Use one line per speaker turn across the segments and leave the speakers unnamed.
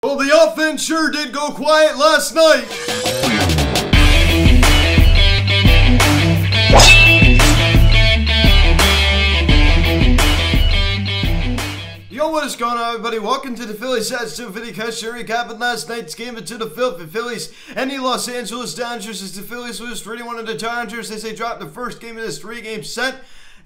Well, the offense sure did go quiet last night. Yo, what is going on, everybody? Welcome to the Phillies Stats 2 video cast recapping last night's game between the Philadelphia Phillies and the Los Angeles Dodgers as the Phillies lose 3-1 to the Dodgers as they drop the first game of this three-game set.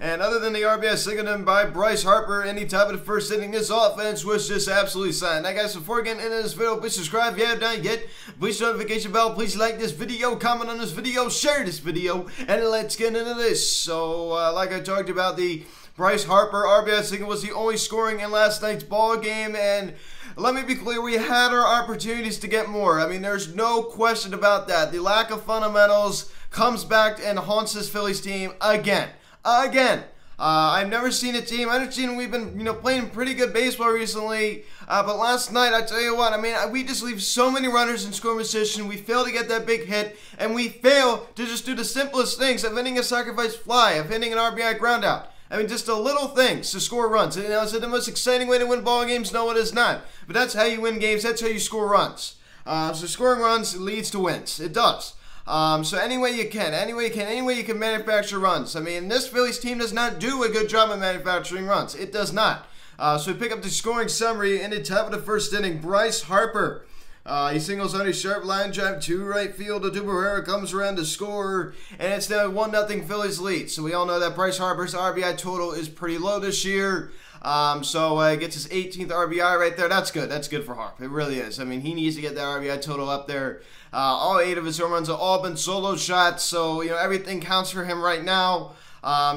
And other than the RBI singled by Bryce Harper in the top of the first inning, this offense was just absolutely silent. Now, guys, before getting into this video, please subscribe if you haven't done yet. Please notification bell. Please like this video, comment on this video, share this video, and let's get into this. So, like I talked about, the Bryce Harper RBI single was the only scoring in last night's ball game, and let me be clear, we had our opportunities to get more. I mean, there's no question about that. The lack of fundamentals comes back and haunts this Phillies team again. I've never seen a team. I've seen we've been, playing pretty good baseball recently. But last night, I tell you what, I mean, we just leave so many runners in scoring position. We fail to get that big hit, and we fail to just do the simplest things of hitting a sacrifice fly, of hitting an RBI ground out. I mean, just the little things to score runs. And is it the most exciting way to win ball games? No, it is not. But that's how you win games. That's how you score runs. So scoring runs leads to wins. It does. So any way you can manufacture runs. I mean, this Phillies team does not do a good job of manufacturing runs. It does not. So we pick up the scoring summary in the top of the first inning. Bryce Harper. He singles on a sharp line drive to right field. Herrera comes around to score, and it's now 1-0 Phillies lead. So we all know that Bryce Harper's RBI total is pretty low this year. So gets his 18th RBI right there. That's good. That's good for Harp. It really is. I mean, he needs to get that RBI total up there. All 8 of his home runs have all been solo shots, so everything counts for him right now.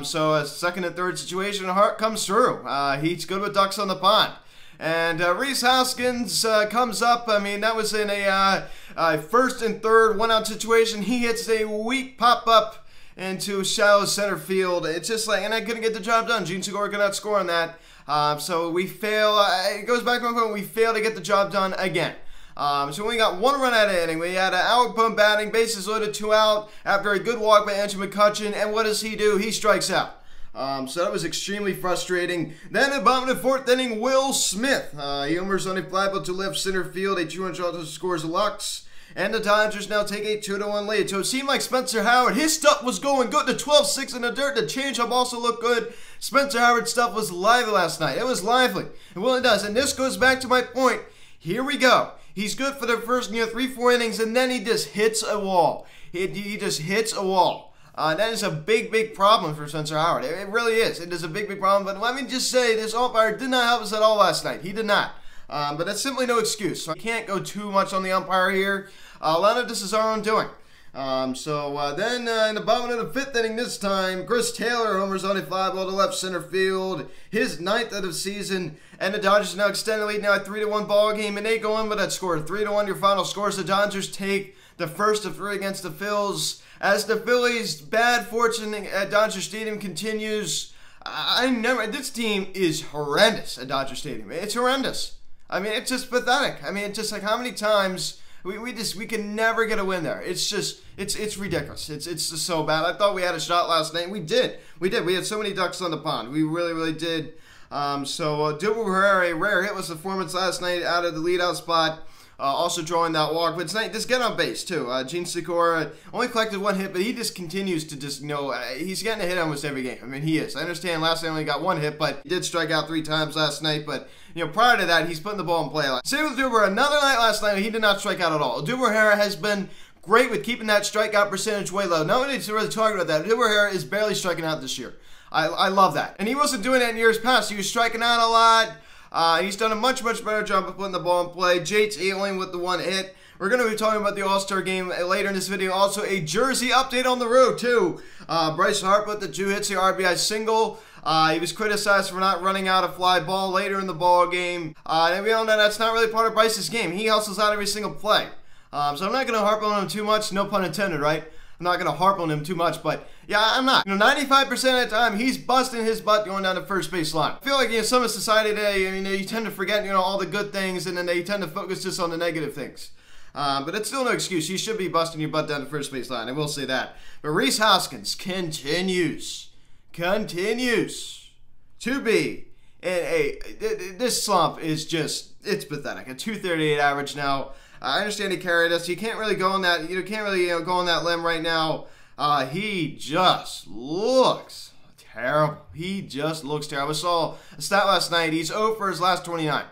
So a second and third situation, Hart comes through. He's good with ducks on the pond. And Rhys Hoskins comes up. I mean, that was in a first and third one-out situation. He hits a weak pop-up into shallow center field. It's just like, and I couldn't get the job done. Gene Segura could not score on that. So we fail. It goes back to my point. We fail to get the job done again. So we got one run out of inning. We had an outbound batting, bases loaded, 2 out after a good walk by Andrew McCutchen. And what does he do? He strikes out. So that was extremely frustrating. Then in the bottom of the fourth inning, Will Smith. He homers on a fly ball to left center field. A 2-run shot scores Lux. And the Dodgers now take a 2-1 lead. So it seemed like Spencer Howard, his stuff was going good. The 12-6 in the dirt. The changeup also looked good. Spencer Howard's stuff was lively last night. It was lively. It really does. And this goes back to my point. Here we go. He's good for the first 3-4 innings, and then he just hits a wall. He just hits a wall. That is a big problem for Spencer Howard. It really is. It is a big problem. But let me just say, this umpire did not help us at all last night. He did not. But that's simply no excuse. So I can't go too much on the umpire here. A lot of this is our own doing. Then in the bottom of the 5th inning this time, Chris Taylor homers on a fly ball to left center field. His 9th of the season. And the Dodgers now extend the lead now at 3-1 ball game. And they go in with that score. 3-1 your final scores. The Dodgers take the first of 3 against the Phils. As the Phillies' bad fortune at Dodger Stadium continues, this team is horrendous at Dodger Stadium. It's horrendous. I mean, it's just pathetic. I mean, it's just like how many times we can never get a win there. It's just, it's ridiculous. It's just so bad. I thought we had a shot last night. We did. We had so many ducks on the pond. We really did. Herrera, a rare hit was the performance last night out of the leadout spot. Also drawing that walk, but it's nice. Just get on base too. Gene Segura only collected 1 hit, but he just continues to he's getting a hit almost every game. I mean, he is. I understand last night only got 1 hit, but he did strike out 3 times last night. But prior to that, he's putting the ball in play. Same with Duber. Another night last night, he did not strike out at all. Duber Herrera has been great with keeping that strikeout percentage way low. No one needs to really talk about that. Duber Herrera is barely striking out this year. I love that, and he wasn't doing that in years past. He was striking out a lot. He's done a much better job of putting the ball in play. JT only with the 1 hit. We're going to be talking about the All-Star game later in this video. Also, a jersey update on the road, too. Bryce Harper with the 2 hits, the RBI single. He was criticized for not running out a fly ball later in the ball game. And we all know that's not really part of Bryce's game. He hustles out every single play. So I'm not going to harp on him too much. No pun intended, right? I'm not going to harp on him too much, but yeah, I'm not. 95% of the time, he's busting his butt going down the first base line. I feel like some of society today, you tend to forget, all the good things, and then they tend to focus just on the negative things. But it's still no excuse. You should be busting your butt down the first base line. I will say that. But Rhys Hoskins continues to be And hey, this slump is just, it's pathetic. A 238 average now. I understand he carried us. You can't really go on that, can't really go on that limb right now. He just looks terrible. He just looks terrible. I saw a stat last night. He's 0 for his last 29.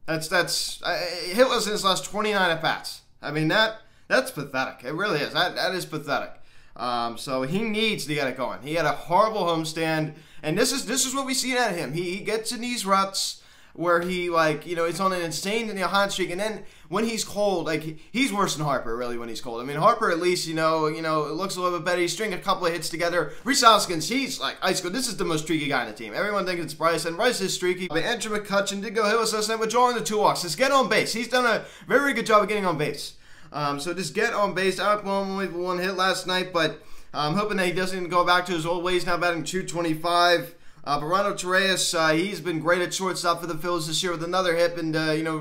That's hitless in his last 29 at bats. I mean, that's pathetic. It really is. That is pathetic. So he needs to get it going. He had a horrible homestand, and this is what we see out of him. He gets in these ruts where he, like, he's on an insane hot streak, and then when he's cold, like, he's worse than Harper, really, when he's cold. I mean, Harper, at least, it looks a little bit better. He's stringing a couple of hits together. Rhys Hoskins, he's, like, ice cold. This is the most streaky guy on the team. Everyone thinks it's Bryce, and Bryce is streaky. But Andrew McCutchen did go hitless last night, withdrawing the 2 walks. Just get on base. He's done a very good job of getting on base. So just get on base. Alec Bohm only 1 hit last night, but I'm hoping that he doesn't go back to his old ways, now batting .225. Bernardo Torres, he's been great at shortstop for the Phillies this year with another hit, and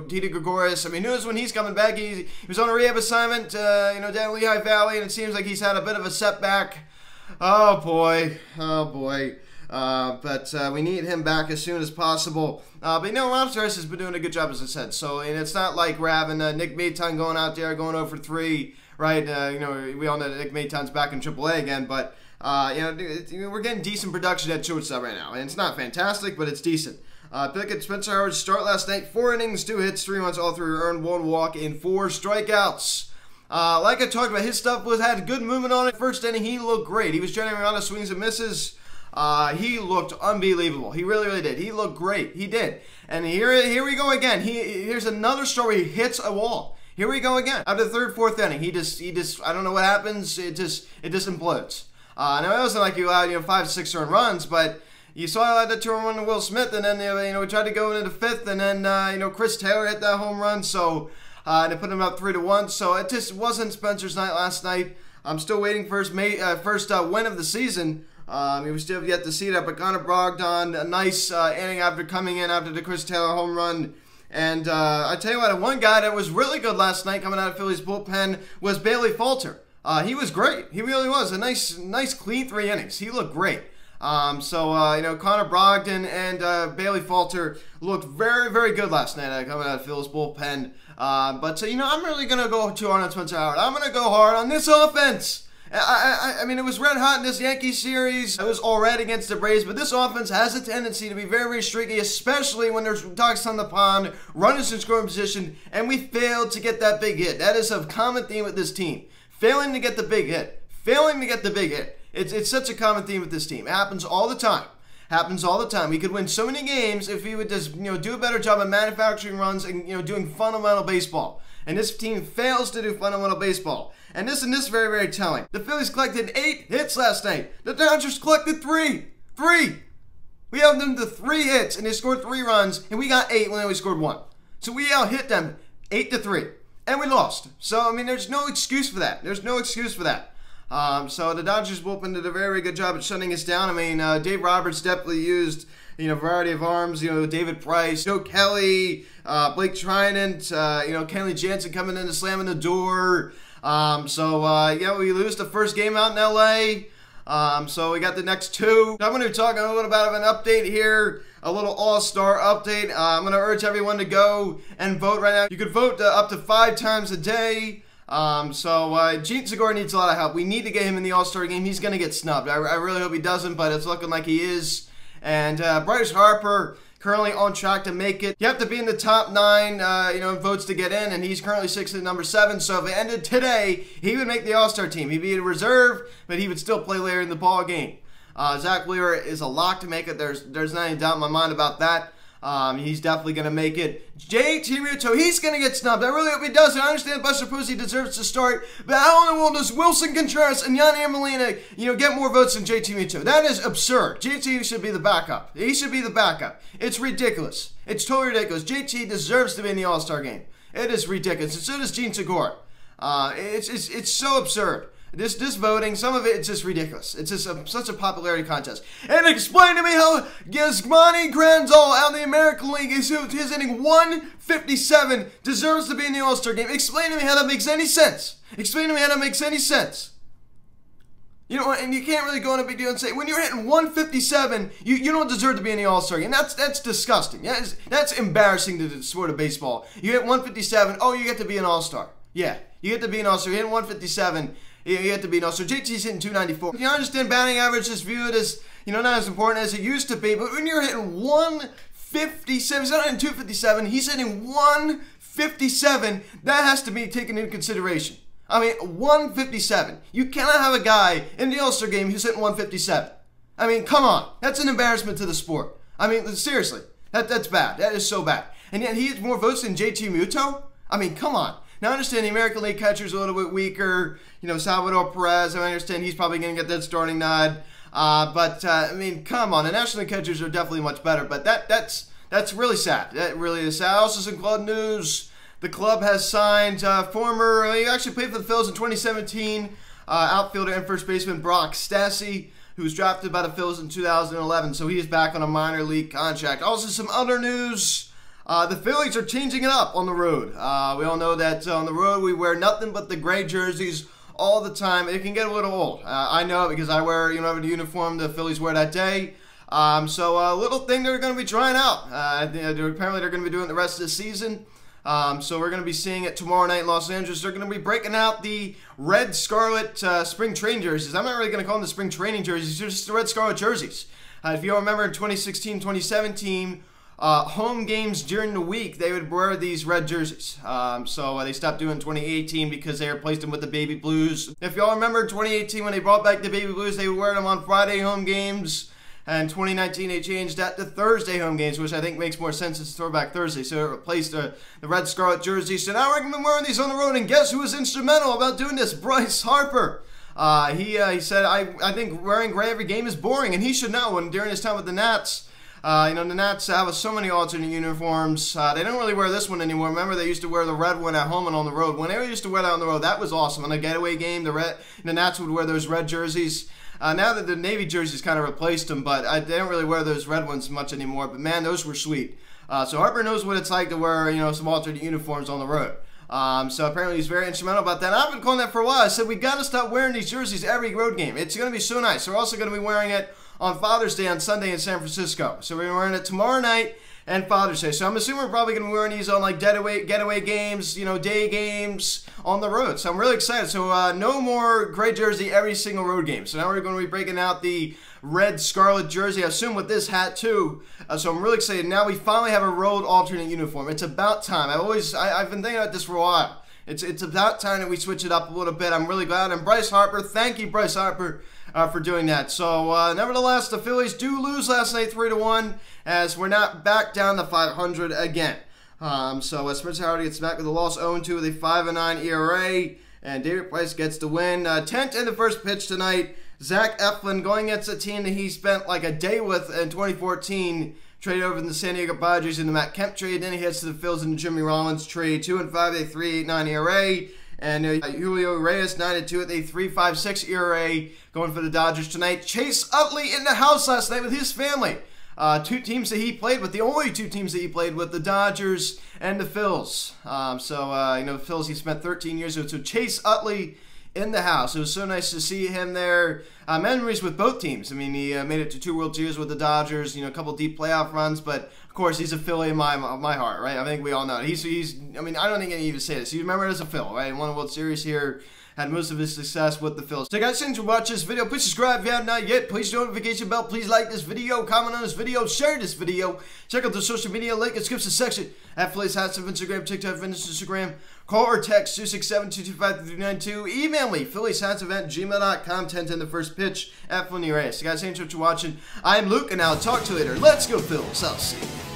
Didi Gregorius, I mean, who knows when he's coming back? He was on a rehab assignment, down Lehigh Valley, and it seems like he's had a bit of a setback. Oh boy, but we need him back as soon as possible. But Bernardo Torres has been doing a good job, as I said. So, and it's not like we're having Nick Maton going out there going 0 for 3, right? We all know that Nick Maton's back in AAA again, but we're getting decent production at shortstop right now, and it's not fantastic, but it's decent. Pickett, Spencer Howard's start last night: 4 innings, 2 hits, 3 runs, all 3 earned, 1 walk, and 4 strikeouts. Like I talked about, his stuff had good movement on it. First inning, he looked great. He was generating a lot of swings and misses. He looked unbelievable. He really did. He looked great. He did. And here we go again. Here's another story. He hits a wall. Here we go again. After the 3rd, 4th inning, he just I don't know what happens. It just implodes. Now, it wasn't like he allowed, 5, 6 earned runs, but you saw he allowed that 2-run run to Will Smith, and then, we tried to go into the 5th, and then, Chris Taylor hit that home run, so, they put him up 3-1, so it just wasn't Spencer's night last night. I'm still waiting for his first win of the season. We still have yet to see that, but Connor Brogdon, a nice inning after coming in after the Chris Taylor home run. And I tell you what, one guy that was really good last night coming out of Phillies bullpen was Bailey Falter. He was great. He really was. A nice clean 3 innings. He looked great. Connor Brogdon and Bailey Falter looked very good last night coming out of Phillies bullpen. But I'm really going to go too hard on Spencer Howard. I'm going to go hard on this offense. I mean, it was red hot in this Yankees series. It was all red against the Braves, but this offense has a tendency to be very streaky, especially when there's ducks on the pond, runners in scoring position, and we failed to get that big hit. That is a common theme with this team. Failing to get the big hit. It's such a common theme with this team. It happens all the time. We could win so many games if we would just, do a better job of manufacturing runs and, doing fundamental baseball. And this team fails to do fundamental baseball. And this is very telling. The Phillies collected 8 hits last night. The Dodgers collected 3. We held them to 3 hits, and they scored 3 runs, and we got 8 when they only scored 1. So we out-hit them 8-3. And we lost. So, I mean, there's no excuse for that. So the Dodgers bullpen did a very good job at shutting us down. I mean, Dave Roberts definitely used, a variety of arms. David Price, Joe Kelly, Blake Trinant, Kenley Jansen coming in and slamming the door. We lose the first game out in LA. So we got the next 2. I'm going to talk a little bit about an update here, a little all-star update. I'm going to urge everyone to go and vote right now. You could vote up to 5 times a day. Gene Segura needs a lot of help. We need to get him in the all-star game. He's going to get snubbed. I really hope he doesn't, but it's looking like he is. And Bryce Harper, currently on track to make it. You have to be in the top 9, votes to get in, and he's currently 6 at number 7. So if it ended today, he would make the All-Star team. He'd be in reserve, but he would still play later in the ball game. Zach Wheeler is a lock to make it. There's not any doubt in my mind about that. He's definitely going to make it. JT Realmuto, he's going to get snubbed. I really hope he does. I understand Buster Posey deserves to start, but how in the world does Wilson Contreras and Yadier Molina, get more votes than JT Realmuto? That is absurd. JT should be the backup. He should be the backup. It's ridiculous. It's totally ridiculous. JT deserves to be in the All-Star game. It is ridiculous, and so does Gene Segura. It's so absurd. This voting, some of it's just ridiculous. It's just such a popularity contest. And explain to me how Yasmani Grandal out of the American League is hitting 157 deserves to be in the All-Star game. Explain to me how that makes any sense. You know, and you can't really go on a big deal and say, when you're hitting 157, you don't deserve to be in the All-Star game. That's disgusting. That's embarrassing to the sport of baseball. You hit 157, oh, you get to be an All-Star. Yeah, you get to be an All-Star. You hit 157, you get to be an All-Star. JT's hitting 294. You understand batting average is viewed as, you know, not as important as it used to be, but when you're hitting 157, he's not hitting 257, he's hitting 157, that has to be taken into consideration. I mean, 157. You cannot have a guy in the All-Star game who's hitting 157. I mean, come on. That's an embarrassment to the sport. I mean, seriously. That's bad. That is so bad. And yet he has more votes than JT Muto? I mean, come on. Now, I understand the American League catcher's a little bit weaker. You know, Salvador Perez, I understand he's probably going to get that starting nod. I mean, come on. The National League catchers are definitely much better. But that's really sad. That really is sad. Also, some club news. The club has signed he actually played for the Phillies in 2017, outfielder and first baseman Brock Stassi, who was drafted by the Phillies in 2011, so he is back on a minor league contract. Also, some other news. The Phillies are changing it up on the road. We all know that on the road we wear nothing but the gray jerseys all the time. It can get a little old. I know it because I wear, you know, the uniform the Phillies wear that day. So a little thing they're going to be trying out. Apparently they're going to be doing it the rest of the season. So we're going to be seeing it tomorrow night in Los Angeles. They're going to be breaking out the red scarlet spring training jerseys. I'm not really going to call them the spring training jerseys. They're just the red scarlet jerseys. If you all remember in 2016, 2017, home games during the week, they would wear these red jerseys. So they stopped doing 2018 because they replaced them with the baby blues. If you all remember 2018 when they brought back the baby blues, they would wear them on Friday home games. And 2019, they changed that to Thursday home games, which I think makes more sense as Throwback Thursday. So it replaced the red scarlet jersey. So now we're going to be wearing these on the road. And guess who was instrumental about doing this? Bryce Harper. He said, I think wearing gray every game is boring. And he should know. And during his time with the Nats, you know, the Nats have so many alternate uniforms. They don't really wear this one anymore. Remember, they used to wear the red one at home and on the road. When they used to wear that on the road, that was awesome. On a getaway game, the Nats would wear those red jerseys. Now that the Navy jerseys kind of replaced them, but they don't really wear those red ones much anymore. But man, those were sweet. So Harper knows what it's like to wear, you know, some alternate uniforms on the road. So apparently he's very instrumental about that. I've been calling that for a while. I said we got to stop wearing these jerseys every road game. It's going to be so nice. We're also going to be wearing it on Father's Day on Sunday in San Francisco. So we're wearing it tomorrow night and Father's Day. So I'm assuming we're probably going to be wearing these on like getaway games, you know, day games on the road. So I'm really excited. So no more gray jersey every single road game. So now we're going to be breaking out the red scarlet jersey, I assume with this hat too. So I'm really excited. Now we finally have a road alternate uniform. It's about time. I've been thinking about this for a while. It's about time that we switch it up a little bit. I'm really glad. And Bryce Harper, thank you, Bryce Harper, for doing that. So nevertheless, the Phillies do lose last night 3-1 as we're not back down to 500 again. So Spencer Howard gets back with a loss 0-2 with a 5.9 ERA. And David Price gets the win. 10th in the first pitch tonight. Zach Eflin going against a team that he spent like a day with in 2014. Traded over in the San Diego Padres in the Matt Kemp trade. Then he heads to the Phillies in the Jimmy Rollins trade. 2-5, a 3.89 ERA. And Julio Reyes 9-2 with a 3.56 ERA going for the Dodgers tonight. Chase Utley in the house last night with his family. Two teams that he played with, the only two teams that he played with, the Dodgers and the Phils. You know, the Phils he spent 13 years with. So Chase Utley in the house. It was so nice to see him there. Memories with both teams. I mean, he made it to 2 World Series with the Dodgers, you know, a couple deep playoff runs, but of course he's a Philly in my heart, right? I think we all know it. I mean, I don't think I need to even say this. You remember it as a Phil, right? Won a World Series here. Had most of his success with the Phillies. So guys, thanks for watching this video. Please subscribe if you have not yet. Please hit the notification bell. Please like this video, comment on this video, share this video. Check out the social media link in the description section. At Phillies Hats of Instagram, TikTok, Instagram. Call or text 267-225-3392. Email me, phillieshatsevent@gmail.com. 10 in the first pitch at Philly Reyes. So guys, thanks for watching. I'm Luke, and I'll talk to you later. Let's go, Phillies. I'll see you.